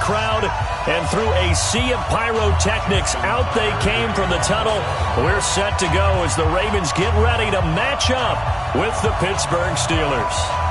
crowd, and through a sea of pyrotechnics, out they came from the tunnel. We're set to go as the Ravens get ready to match up with the Pittsburgh Steelers.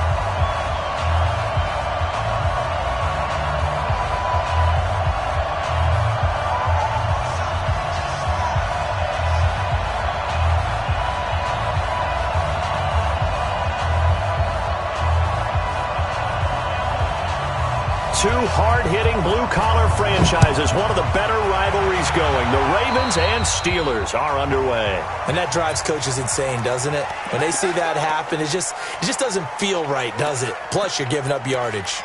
Two hard-hitting blue-collar franchises, one of the better rivalries going. The Ravens and Steelers are underway. And that drives coaches insane, doesn't it? When they see that happen, it just doesn't feel right, does it? Plus, you're giving up yardage.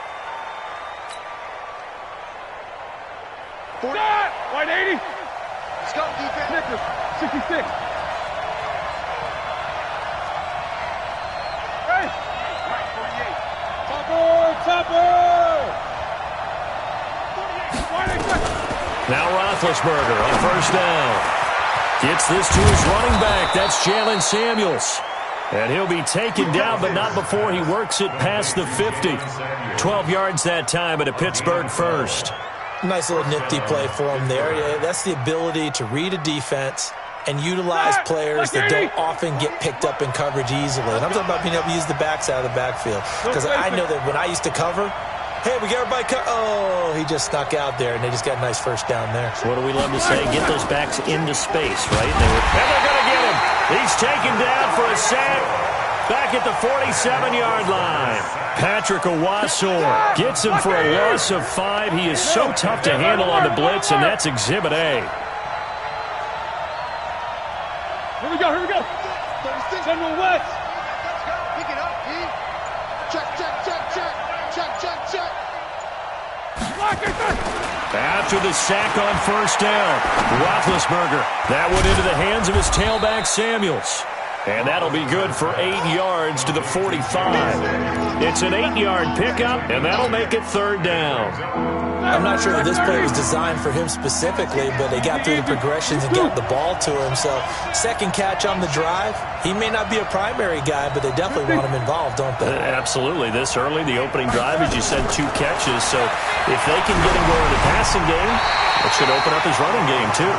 40. White 80. Let's go, defense. Nicholas, 66. Hey. Right, 48. Topper! Now Roethlisberger on first down. Gets this to his running back. That's Jalen Samuels. And he'll be taken down, but not before he works it past the 50. 12 yards that time at a Pittsburgh first. Nice little nifty play for him there. Yeah, that's the ability to read a defense and utilize players that don't often get picked up in coverage easily. And I'm talking about being able to use the backs out of the backfield. Because I know that when I used to cover, hey, we got everybody cut. Oh, he just snuck out there, and they just got a nice first down there. What do we love to say? Get those backs into space, right? And they're going to get him. He's taken down for a sack back at the 47-yard line. Patrick Owasor gets him for a loss of 5. He is so tough to handle on the blitz, and that's Exhibit A. Here we go. General West. Pick it up, E. Check. After the sack on first down, Roethlisberger. That went into the hands of his tailback, Samuels. And that'll be good for 8 yards to the 45. It's an 8-yard pickup, and that'll make it third down. I'm not sure that this play was designed for him specifically, but they got through the progressions and got the ball to him. So second catch on the drive. He may not be a primary guy, but they definitely want him involved, don't they? Absolutely. This early, the opening drive, as you said, 2 catches. So if they can get him going in the passing game, it should open up his running game too.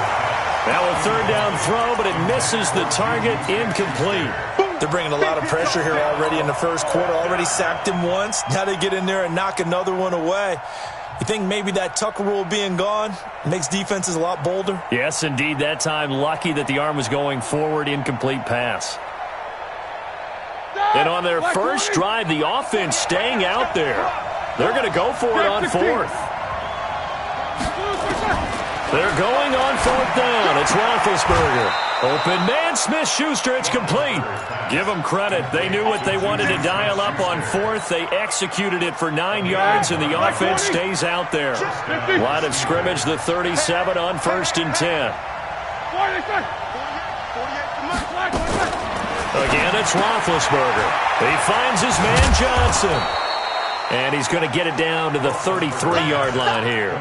Now a third down throw, but it misses the target, incomplete. They're bringing a lot of pressure here already in the first quarter. Already sacked him once. Now they get in there and knock another one away. You think maybe that Tucker rule being gone makes defenses a lot bolder? Yes, indeed. That time, lucky that the arm was going forward, incomplete pass. And on their first drive, the offense staying out there. They're going to go for it on fourth. They're going on fourth down. It's Roethlisberger. Open man, Smith-Schuster. It's complete. Give them credit. They knew what they wanted to dial up on fourth. They executed it for 9 yards, and the offense stays out there. Line of scrimmage, the 37 on first and 10. Again, it's Roethlisberger. He finds his man Johnson. And he's going to get it down to the 33-yard line here.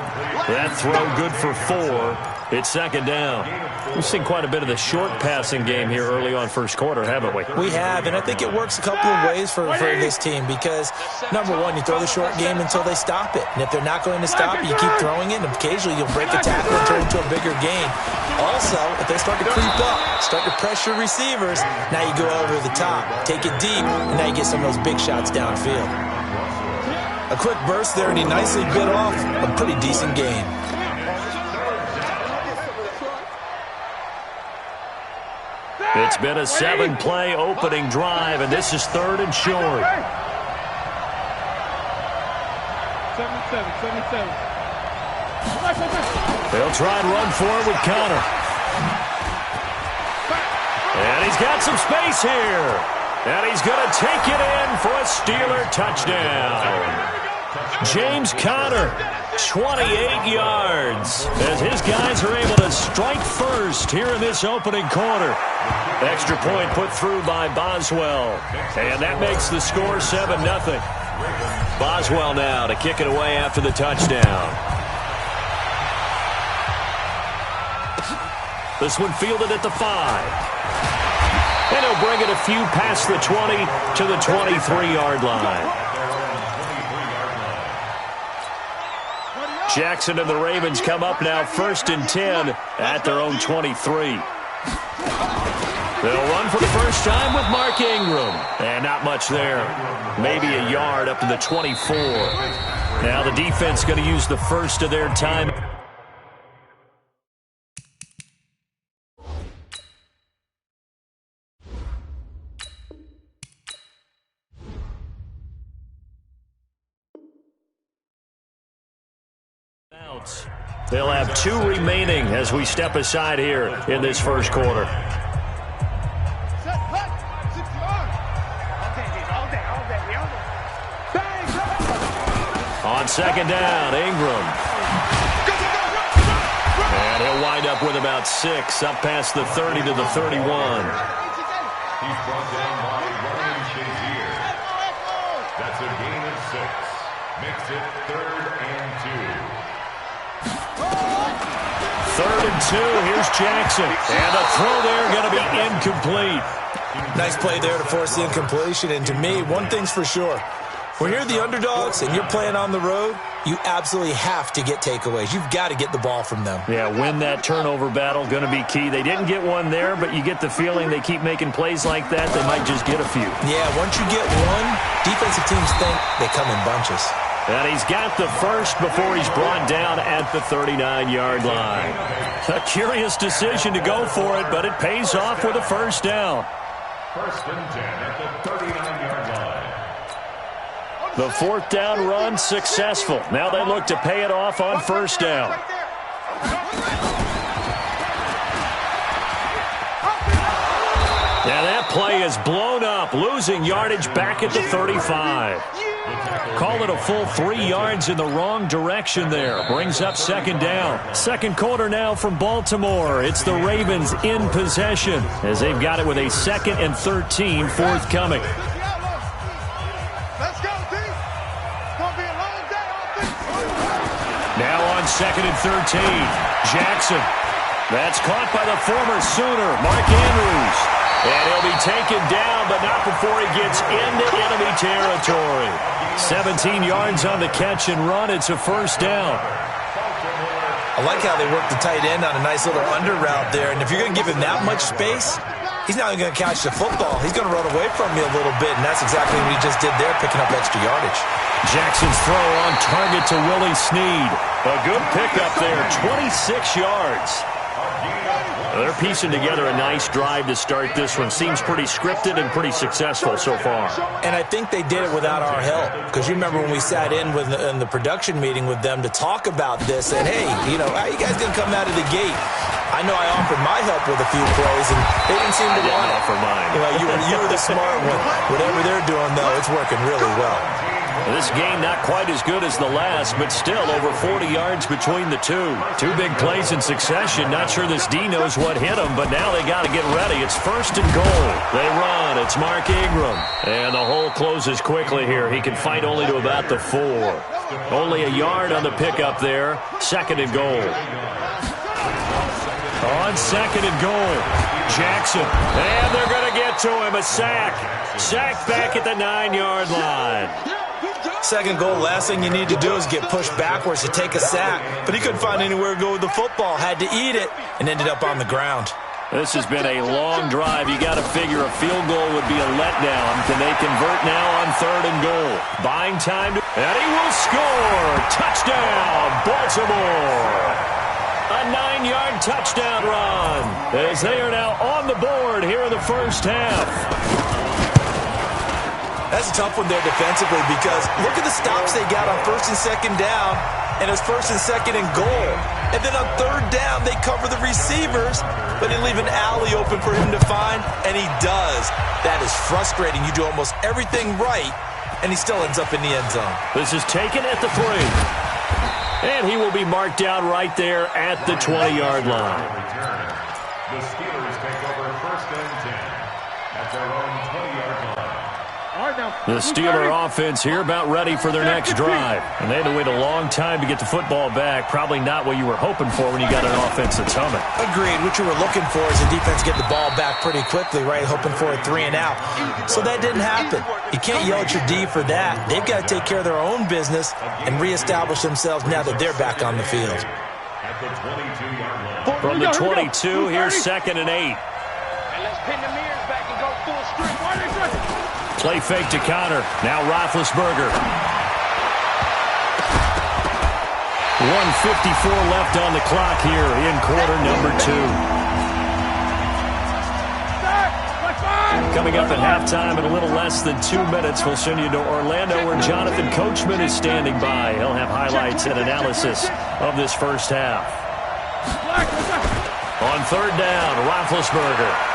That throw good for 4. It's second down. We've seen quite a bit of the short passing game here early on first quarter, haven't we? We have, and I think it works a couple of ways for this team because, number one, you throw the short game until they stop it. And if they're not going to stop it, you keep throwing it, and occasionally you'll break a tackle and turn it into a bigger gain. Also, if they start to creep up, start to pressure receivers, now you go over the top, take it deep, and now you get some of those big shots downfield. A quick burst there, and he nicely bit off a pretty decent gain. It's been a 7-play opening drive, and this is third and short. 77. They'll try and run forward with Connor. And he's got some space here. And he's going to take it in for a Steeler touchdown. James Conner, 28 yards, as his guys are able to strike first here in this opening quarter. Extra point put through by Boswell, and that makes the score 7-0. Boswell now to kick it away after the touchdown. This one fielded at the 5. And he'll bring it a few past the 20 to the 23-yard line. Jackson and the Ravens come up now 1st and 10 at their own 23. They'll run for the first time with Mark Ingram. And not much there. Maybe a yard up to the 24. Now the defense going to use the first of their time. They'll have 2 remaining as we step aside here in this first quarter. On second down, Ingram. And he'll wind up with about 6, up past the 30 to the 31. He's brought down by Ryan Shazier. That's a gain of 6. Makes it 3rd and 2. 3rd and 2. Here's Jackson. And the throw there going to be incomplete. Nice play there to force the incompletion. And to me, one thing's for sure. When you're the underdogs and you're playing on the road, you absolutely have to get takeaways. You've got to get the ball from them. Yeah, win that turnover battle, going to be key. They didn't get one there, but you get the feeling they keep making plays like that, they might just get a few. Yeah, once you get one, defensive teams think they come in bunches. And he's got the first before he's brought down at the 39-yard line. A curious decision to go for it, but it pays off with a first down. 1st and 10 at the 39-yard line. The 4th down run successful. Now they look to pay it off on first down. Now that play is blown up, losing yardage back at the 35. Call it a full 3 yards in the wrong direction there. Brings up second down. Second quarter now from Baltimore. It's the Ravens in possession as they've got it with a 2nd and 13 forthcoming. Now on 2nd and 13, Jackson. That's caught by the former Sooner, Mark Andrews. And he'll be taken down, but not before he gets into enemy territory. 17 yards on the catch and run. It's a first down. I like how they work the tight end on a nice little under route there. And if you're going to give him that much space, he's not even going to catch the football. He's going to run away from you a little bit, and that's exactly what he just did there, picking up extra yardage. Jackson's throw on target to Willie Snead. A good pickup there, 26 yards. They're piecing together a nice drive to start this one. Seems pretty scripted and pretty successful so far. And I think they did it without our help. Because you remember when we sat in the production meeting with them to talk about this, and hey, you know, how you guys going to come out of the gate? I know I offered my help with a few plays, and they didn't seem to want it. Offer mine. You know, you were the smart one. Whatever they're doing, though, it's working really well. This game not quite as good as the last, but still over 40 yards between the two. 2 big plays in succession. Not sure this D knows what hit him, but now they got to get ready. It's 1st and goal. They run. It's Mark Ingram. And the hole closes quickly here. He can fight only to about the 4. Only a yard on the pickup there. 2nd and goal. On 2nd and goal, Jackson. And they're going to get to him. A sack. Sack back at the 9-yard line. 2nd goal, last thing you need to do is get pushed backwards to take a sack. But he couldn't find anywhere to go with the football. Had to eat it and ended up on the ground. This has been a long drive. You got to figure a field goal would be a letdown. Can they convert now on 3rd and goal? Buying time. And he will score. Touchdown, Baltimore. A 9-yard touchdown run as they are now on the board here in the first half. That's a tough one there defensively because look at the stops they got on 1st and 2nd down, and it's 1st and 2nd and goal. And then on 3rd down, they cover the receivers, but they leave an alley open for him to find, and he does. That is frustrating. You do almost everything right, and he still ends up in the end zone. This is taken at the 3. And he will be marked down right there at the 20-yard line. The Steelers take over 1st and 10 at their own 20-yard line. The Steeler offense here about ready for their next drive. And they had to wait a long time to get the football back. Probably not what you were hoping for when you got an offense that's humming. Agreed. What you were looking for is the defense get the ball back pretty quickly, right? Hoping for a 3 and out. So that didn't happen. You can't yell at your D for that. They've got to take care of their own business and reestablish themselves now that they're back on the field. From the 22, here's 2nd and 8. Let's pin the mirrors back and go full strength. Play fake to Connor. Now Roethlisberger. 1:54 left on the clock here in quarter number 2. Coming up at halftime in a little less than 2 minutes, we'll send you to Orlando where Jonathan Coachman is standing by. He'll have highlights and analysis of this first half. On 3rd down, Roethlisberger.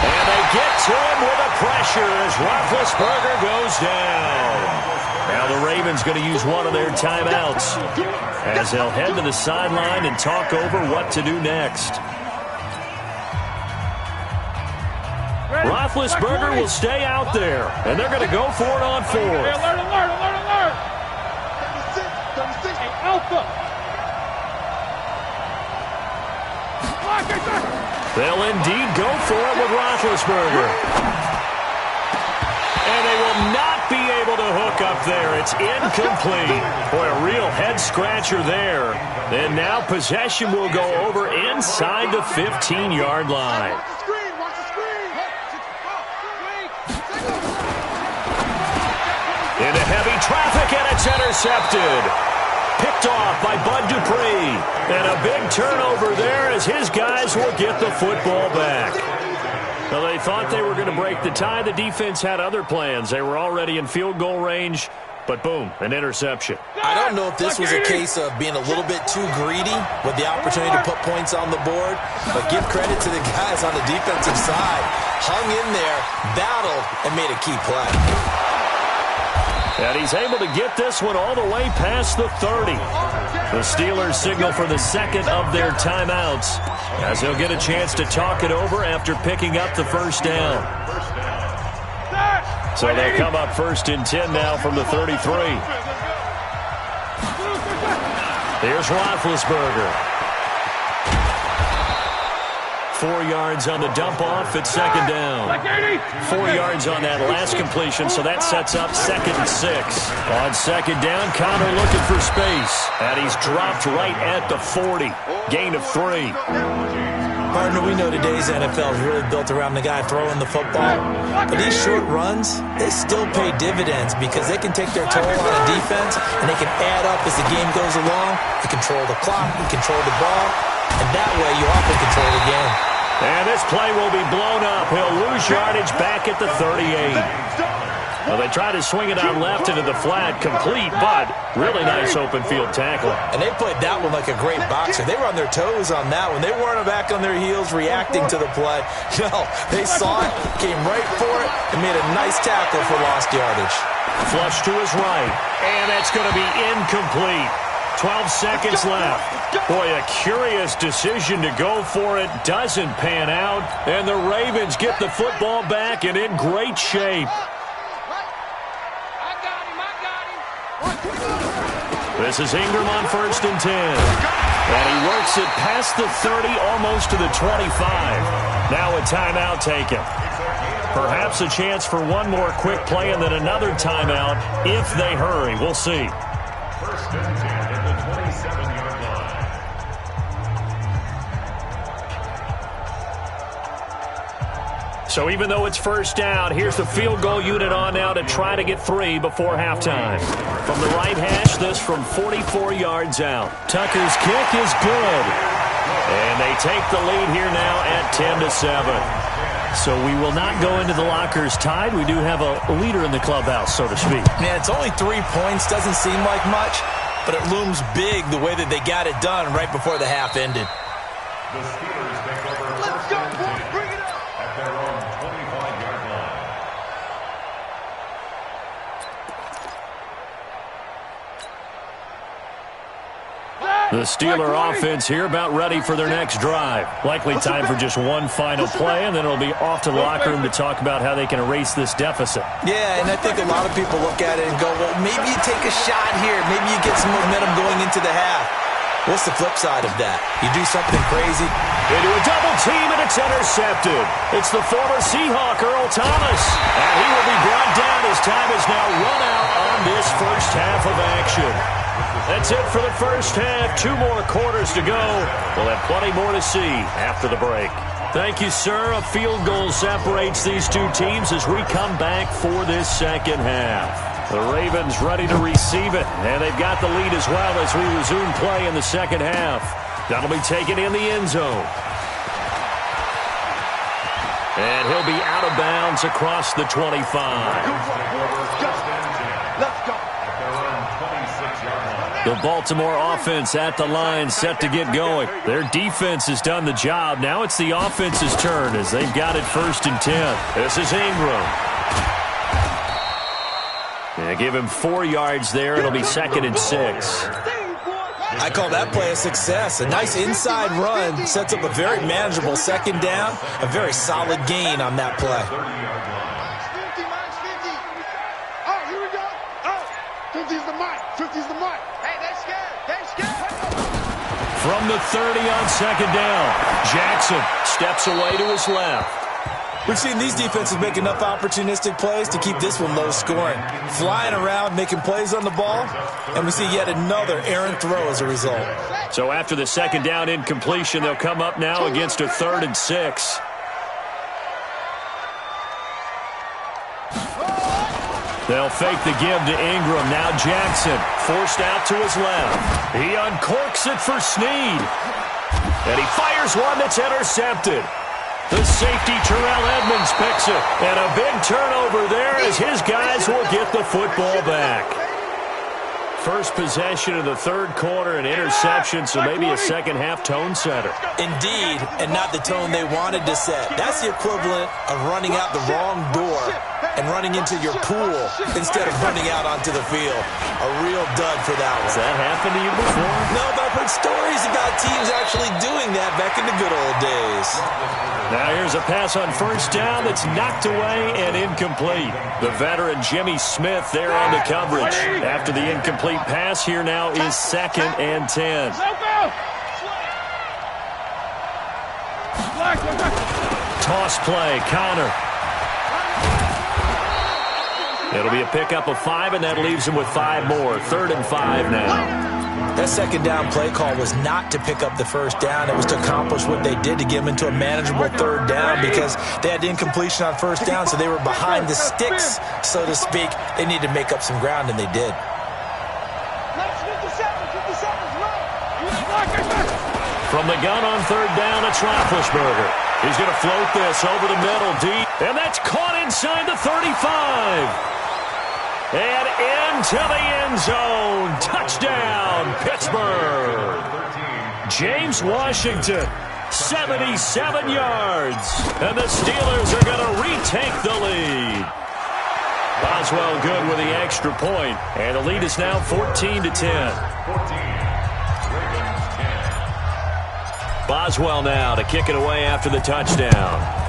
And they get to him with a pressure as Roethlisberger goes down. Now the Ravens going to use one of their timeouts as they'll head to the sideline and talk over what to do next. Roethlisberger will stay out there, and they're going to go for it on 4th. Alert, alert, alert, alert! 36, Hey, Alpha! They'll indeed go for it with Roethlisberger. And they will not be able to hook up there. It's incomplete. Boy, a real head-scratcher there. And now possession will go over inside the 15-yard line. watch the screen, watch the screen. Into heavy traffic, and it's intercepted. Picked off by Bud Dupree. And a big turnover there as his guys will get the football back. Well, they thought they were going to break the tie. The defense had other plans. They were already in field goal range, but boom, an interception. I don't know if this was a case of being a little bit too greedy with the opportunity to put points on the board, but give credit to the guys on the defensive side. Hung in there, battled, and made a key play. And he's able to get this one all the way past the 30. The Steelers signal for the second of their timeouts as they'll get a chance to talk it over after picking up the first down. So they'll come up 1st and 10 now from the 33. Here's Roethlisberger. 4 yards on the dump-off at 2nd down. 4 yards on that last completion, so that sets up 2nd and 6. On 2nd down, Connor looking for space. And he's dropped right at the 40. Gain of 3. Partner, we know today's NFL is really built around the guy throwing the football. But these short runs, they still pay dividends because they can take their toll on a defense and they can add up as the game goes along. You control the clock, you control the ball, and that way you often control the game. And this play will be blown up. He'll lose yardage back at the 38. Well, they try to swing it out left into the flat, complete, but really nice open field tackle. And they played that one like a great boxer. They were on their toes on that one. They weren't back on their heels reacting to the play. No, they saw it, came right for it, and made a nice tackle for lost yardage. Flush to his right, and that's going to be incomplete. 12 seconds left. Boy, a curious decision to go for it. Doesn't pan out. And the Ravens get the football back and in great shape. This is Ingram on 1st and 10. And he works it past the 30, almost to the 25. Now a timeout taken. Perhaps a chance for one more quick play and then another timeout if they hurry. We'll see. 1st and 10 at the 27-yard line. So even though it's 1st down, here's the field goal unit on now to try to get 3 before halftime. From the right hash, this from 44 yards out. Tucker's kick is good. And they take the lead here now at 10-7. So we will not go into the lockers tied. We do have a leader in the clubhouse, so to speak. Yeah, it's only 3 points. Doesn't seem like much, but it looms big the way that they got it done right before the half ended. The Steelers take over 1st and 10 at their own 25-yard line. The Steeler offense here about ready for their next drive. Likely time for just one final play, and then it'll be off to the locker room to talk about how they can erase this deficit. Yeah, and I think a lot of people look at it and go, well, maybe you take a shot here. Maybe you get some momentum going into the half. What's the flip side of that? You do something crazy. Into a double team, and it's intercepted. It's the former Seahawk, Earl Thomas. And he will be brought down as time is now run out on this first half of action. That's it for the first half. 2 more quarters to go. We'll have plenty more to see after the break. Thank you, sir. A field goal separates these two teams as we come back for this second half. The Ravens ready to receive it, and they've got the lead as well as we resume play in the second half. That'll be taken in the end zone. And he'll be out of bounds across the 25. Let's go. The Baltimore offense at the line set to get going. Their defense has done the job. Now it's the offense's turn as they've got it 1st and 10. This is Ingram. Yeah, give him 4 yards there. It'll be 2nd and 6. I call that play a success. A nice inside run sets up a very manageable second down. A very solid gain on that play. 50, minus 50. All right, here we go. 50's the mark. 50's the mark. Hey, they're scared. They're scared. From the 30 on 2nd down, Jackson steps away to his left. We've seen these defenses make enough opportunistic plays to keep this one low scoring. Flying around, making plays on the ball, and we see yet another errant throw as a result. So after the 2nd down incompletion, they'll come up now against a 3rd and 6. They'll fake the give to Ingram. Now Jackson forced out to his left. He uncorks it for Snead. And he fires one that's intercepted. The safety, Terrell Edmonds, picks it. And a big turnover there as his guys will get the football back. First possession of the 3rd quarter, an interception, so maybe a second-half tone setter. Indeed, and not the tone they wanted to set. That's the equivalent of running out the wrong door and running into your pool instead of running out onto the field. A real dud for that one. Has that happened to you before? No, but I've heard stories about teams actually doing that back in the good old days. Now here's a pass on 1st down that's knocked away and incomplete. The veteran Jimmy Smith there on the coverage. After the incomplete pass, here now is 2nd and 10. Toss play, Connor. It'll be a pickup of 5, and that leaves him with 5 more. 3rd and 5 now. That 2nd down play call was not to pick up the 1st down. It was to accomplish what they did to get them into a manageable 3rd down because they had incompletion on 1st down, so they were behind the sticks, so to speak. They needed to make up some ground, and they did. From the gun on 3rd down, it's Roethlisberger. He's going to float this over the middle deep, and that's caught inside the 35. And into the end zone. Touchdown, Pittsburgh. James Washington, 77 yards. And the Steelers are going to retake the lead. Boswell good with the extra point. And the lead is now 14-10. Boswell now to kick it away after the touchdown.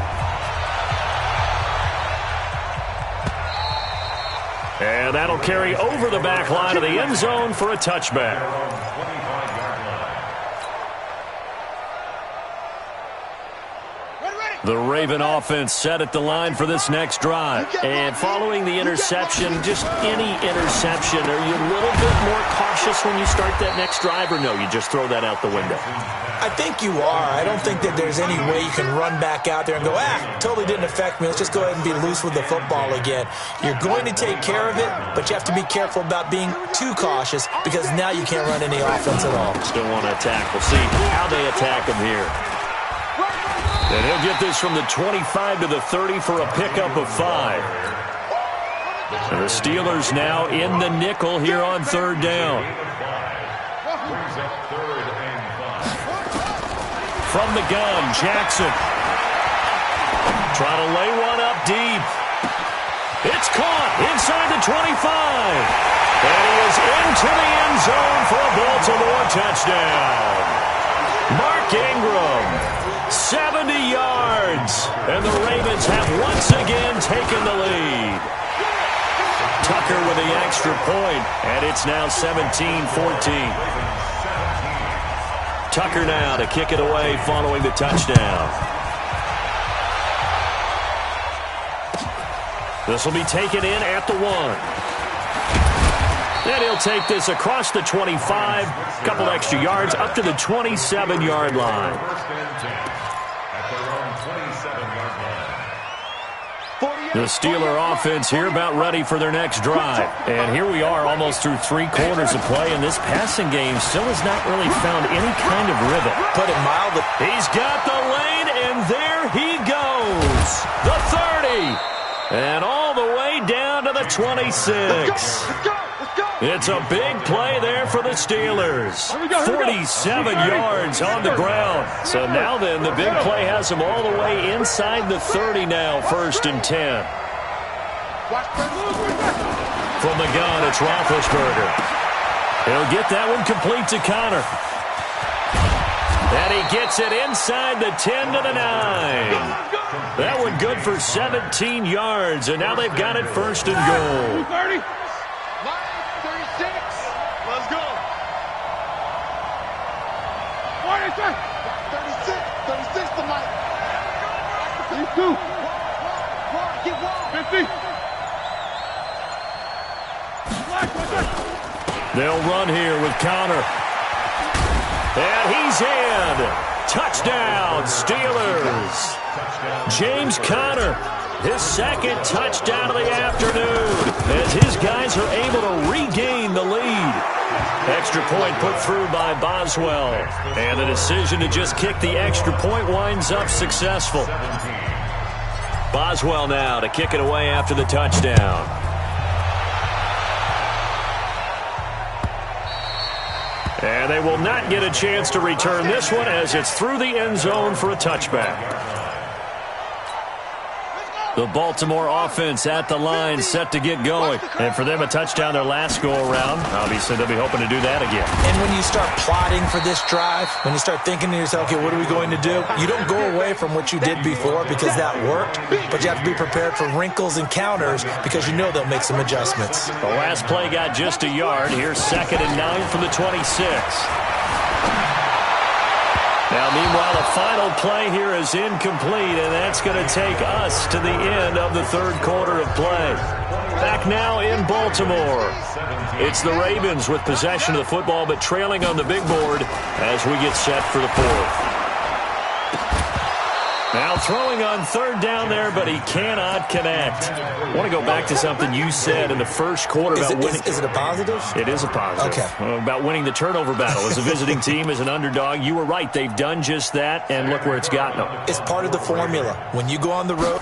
And that'll carry over the back line of the end zone for a touchback. The Raven offense set at the line for this next drive. And following the interception, just any interception, are you a little bit more cautious when you start that next drive, or no, you just throw that out the window? I think you are. I don't think that there's any way you can run back out there and go, totally didn't affect me. Let's just go ahead and be loose with the football again. You're going to take care of it, but you have to be careful about being too cautious because now you can't run any offense at all. Still want to attack. We'll see how they attack him here. And he'll get this from the 25 to the 30 for a pickup of 5. And the Steelers now in the nickel here on 3rd down. From the gun, Jackson. Trying to lay one up deep. It's caught inside the 25. And he is into the end zone for a Baltimore a touchdown. Mark Ingram, 70 yards. And the Ravens have once again taken the lead. Tucker with the extra point, and it's now 17-14. Tucker now to kick it away following the touchdown. This will be taken in at the 1. And he'll take this across the 25, couple extra yards, up to the 27-yard line. The Steeler offense here about ready for their next drive. And here we are almost through 3 quarters of play, and this passing game still has not really found any kind of rhythm. Put it mildly. He's got the lane, and there he goes. The 30. And all the way down to the 26. It's a big play there for the Steelers. 47 yards on the ground. So now then, the big play has them all the way inside the 30 now, 1st and 10. From the gun, it's Roethlisberger. He'll get that one complete to Connor. And he gets it inside the 10 to the 9. That one good for 17 yards, and now they've got it 1st and goal. 30. 36. Let's go. 36. 36 tonight. 32. 50. They'll run here with Connor. And he's in. Touchdown, Steelers. James Conner, his 2nd touchdown of the afternoon, as his guys are able to regain the lead. Extra point put through by Boswell. And the decision to just kick the extra point winds up successful. Boswell now to kick it away after the touchdown. And they will not get a chance to return this one as it's through the end zone for a touchback. The Baltimore offense at the line, set to get going. And for them, a touchdown their last go-around. Obviously, they'll be hoping to do that again. And when you start plotting for this drive, when you start thinking to yourself, okay, what are we going to do? You don't go away from what you did before because that worked, but you have to be prepared for wrinkles and counters because you know they'll make some adjustments. The last play got just a yard. Here's 2nd and 9 from the 26. Now, meanwhile, the final play here is incomplete, and that's going to take us to the end of the 3rd quarter of play. Back now in Baltimore. It's the Ravens with possession of the football, but trailing on the big board as we get set for the 4th. Now throwing on 3rd down there, but he cannot connect. I want to go back to something you said in the 1st quarter about winning. Is it a positive? It is a positive. Okay. About winning the turnover battle. As a visiting team, as an underdog, you were right. They've done just that, and look where it's gotten them. It's part of the formula. When you go on the road.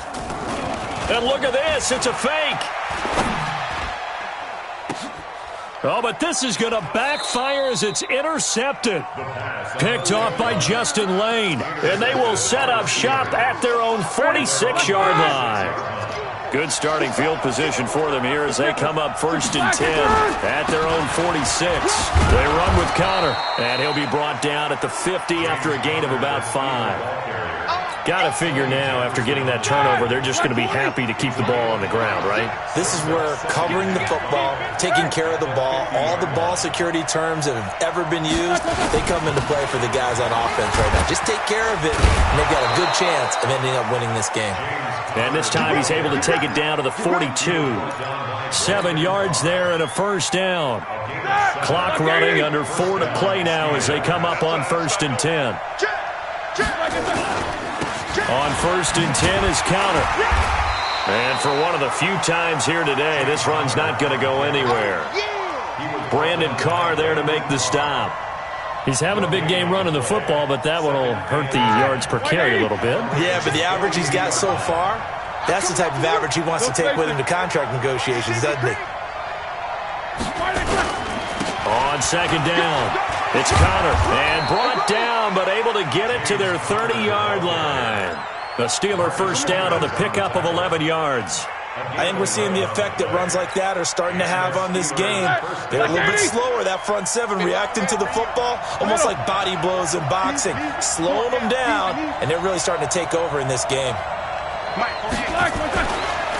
And look at this. It's a fake. Oh, but this is going to backfire as it's intercepted. Picked off by Justin Lane. And they will set up shop at their own 46-yard line. Good starting field position for them here as they come up 1st and 10 at their own 46. They run with Connor, and he'll be brought down at the 50 after a gain of about 5. Got to figure now, after getting that turnover, they're just going to be happy to keep the ball on the ground, right? This is where covering the football, taking care of the ball, all the ball security terms that have ever been used, they come into play for the guys on offense right now. Just take care of it, and they've got a good chance of ending up winning this game. And this time he's able to take it down to the 42. 7 yards there and a 1st down. Clock running, under 4 to play now as they come up on 1st and 10. On 1st and 10 is Counter. And for one of the few times here today, this run's not going to go anywhere. Brandon Carr there to make the stop. He's having a big game running the football, but that one will hurt the yards per carry a little bit. Yeah, but the average he's got so far, that's the type of average he wants to take with him to contract negotiations, doesn't he? On 2nd down. It's Connor, and brought down, but able to get it to their 30-yard line. The Steeler 1st down on the pickup of 11 yards. I think we're seeing the effect that runs like that are starting to have on this game. They're a little bit slower, that front seven, reacting to the football, almost like body blows in boxing, slowing them down, and they're really starting to take over in this game.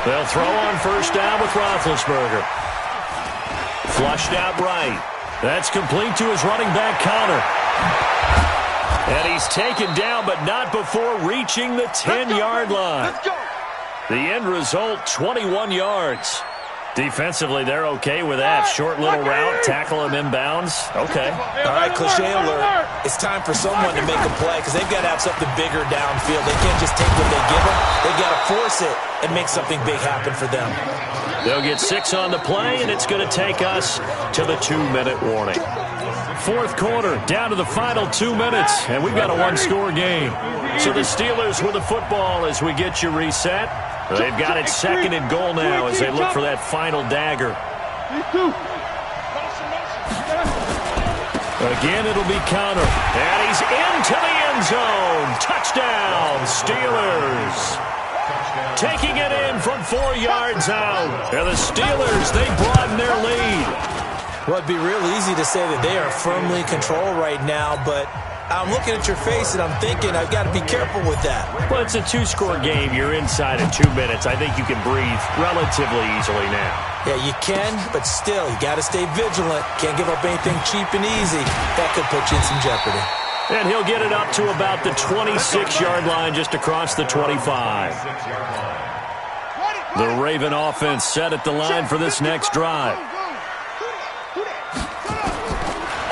They'll throw on first down with Roethlisberger. Flushed out right. That's complete to his running back, Connor. And he's taken down, but not before reaching the 10-yard line. The end result, 21 yards. Defensively, they're okay with that. Short little route, tackle him inbounds. Okay. All right, cliche alert. It's time for someone to make a play because they've got to have something bigger downfield. They can't just take what they give them. They've got to force it and make something big happen for them. They'll get 6 on the play, and it's going to take us to the 2-minute warning. Fourth quarter, down to the final 2 minutes, and we've got a one-score game. So the Steelers with the football as we get you reset. They've got it second and goal now as they look for that final dagger. Again, it'll be Connor. And he's into the end zone. Touchdown, Steelers. Taking it in from 4 yards out. And the Steelers, they broaden their lead. Well, it'd be real easy to say that they are firmly in control right now, but I'm looking at your face and I'm thinking I've got to be careful with that. Well, it's a 2-score game. You're inside in 2 minutes. I think you can breathe relatively easily now. Yeah, you can, but still, you got to stay vigilant. Can't give up anything cheap and easy. That could put you in some jeopardy. And he'll get it up to about the 26-yard line, just across the 25. The Raven offense set at the line for this next drive.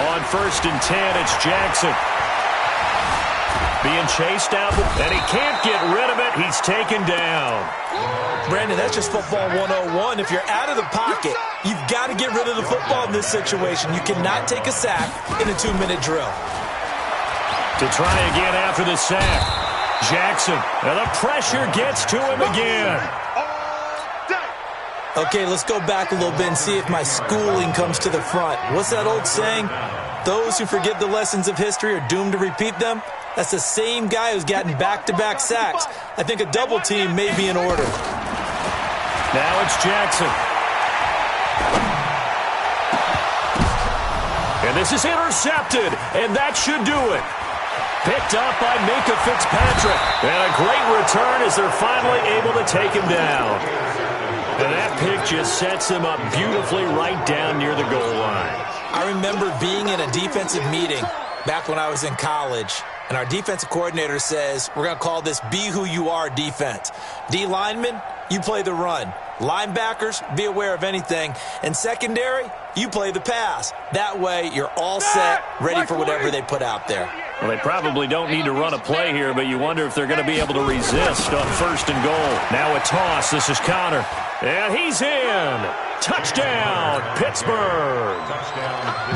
On first and 10, it's Jackson. Being chased out, and he can't get rid of it. He's taken down. Brandon, that's just football 101. If you're out of the pocket, you've got to get rid of the football in this situation. You cannot take a sack in a 2-minute drill. To try again after the sack. Jackson, and the pressure gets to him again. Okay, let's go back a little bit and see if my schooling comes to the front. What's that old saying? Those who forget the lessons of history are doomed to repeat them. That's the same guy who's gotten back-to-back sacks. I think a double team may be in order. Now it's Jackson. And this is intercepted, and that should do it. Picked up by Minkah Fitzpatrick. And a great return as they're finally able to take him down. And that pick just sets him up beautifully right down near the goal line. I remember being in a defensive meeting back when I was in college, and our defensive coordinator says, we're going to call this Be Who You Are defense. D linemen, you play the run. Linebackers, be aware of anything. And secondary, you play the pass. That way, you're all set, ready for whatever they put out there. Well, they probably don't need to run a play here, but you wonder if they're going to be able to resist on first and goal. Now a toss. This is Connor. And he's in. Touchdown, Pittsburgh.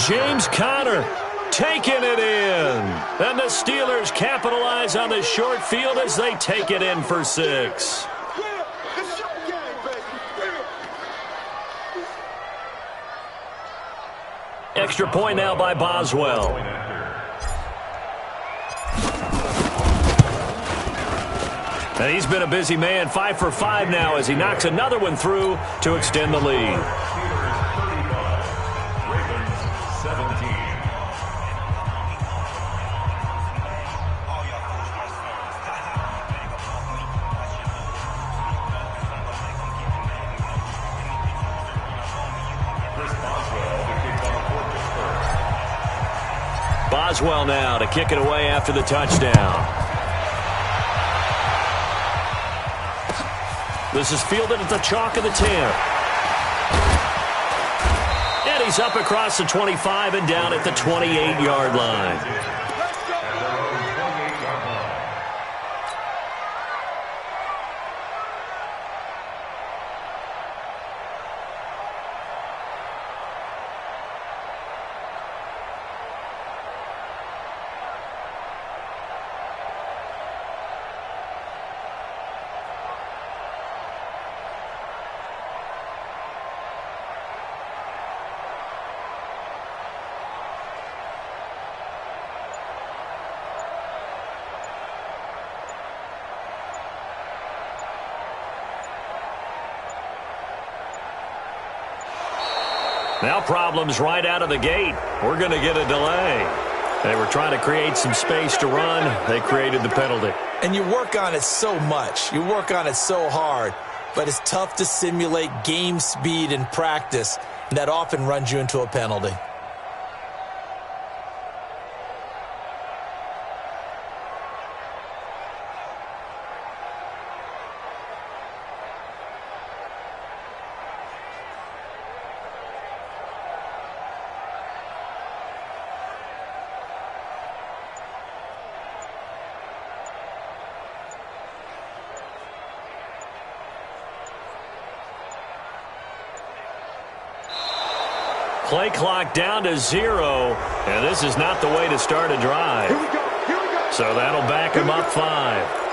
James Conner taking it in. And the Steelers capitalize on the short field as they take it in for 6. Extra point now by Boswell. And he's been a busy man, 5 for 5 now as he knocks another one through to extend the lead. Boswell now to kick it away after the touchdown. This is fielded at the chalk of the 10. And he's up across the 25 and down at the 28-yard line. Now problems right out of the gate. We're going to get a delay. They were trying to create some space to run. They created the penalty. And you work on it so much. You work on it so hard. But it's tough to simulate game speed in practice. And that often runs you into a penalty. Play clock down to 0, and this is not the way to start a drive. Here we go. So that'll back him up 5.